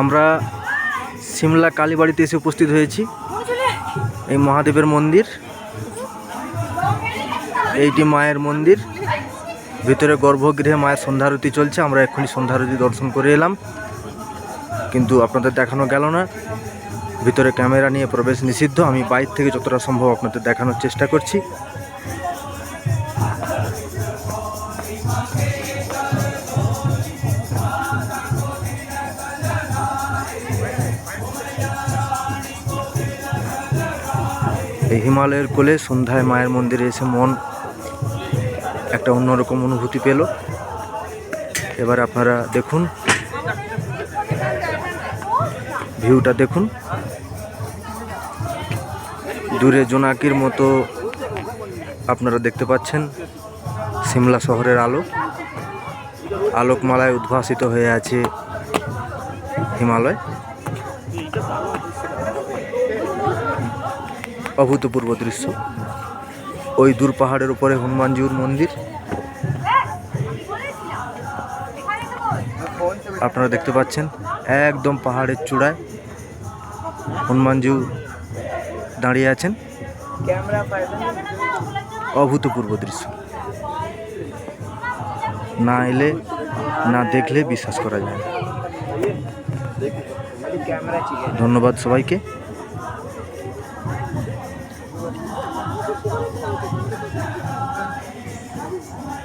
আমরা সিমলা কালীবাড়িতে এসে উপস্থিত হয়েছি। এই মহাদেবের মন্দির, এইটি মায়ের মন্দির। ভিতরে গর্ভগৃহে মায়ের সন্ধ্যারতি চলছে। আমরা এক্ষুনি সন্ধ্যারতি দর্শন করে এলাম, কিন্তু আপনাদের দেখানো গেল না। ভিতরে ক্যামেরা নিয়ে প্রবেশ নিষিদ্ধ। আমি বাইরে থেকে যতটা সম্ভব আপনাদের দেখানোর চেষ্টা করছি। এই হিমালয়ের কোলে সন্ধ্যায় মায়ের মন্দিরে এসে মন একটা অন্যরকম অনুভূতি পেল। এবার আপনারা দেখুন, ভিউটা দেখুন। দূরে জোনাকির মতো আপনারা দেখতে পাচ্ছেন সিমলা শহরের আলো। আলোকমালায় উদ্ভাসিত হয়ে আছে হিমালয়। অভূতপূর্ব দৃশ্য। ওই দূর পাহাড়ের উপরে হনুমানজিউর মন্দির আপনারা দেখতে পাচ্ছেন। একদম পাহাড়ের চূড়ায় হনুমানজিউ দাঁড়িয়ে আছেন। অভূতপূর্ব দৃশ্য, না এলে না দেখলে বিশ্বাস করা যায় না। ধন্যবাদ সবাইকে।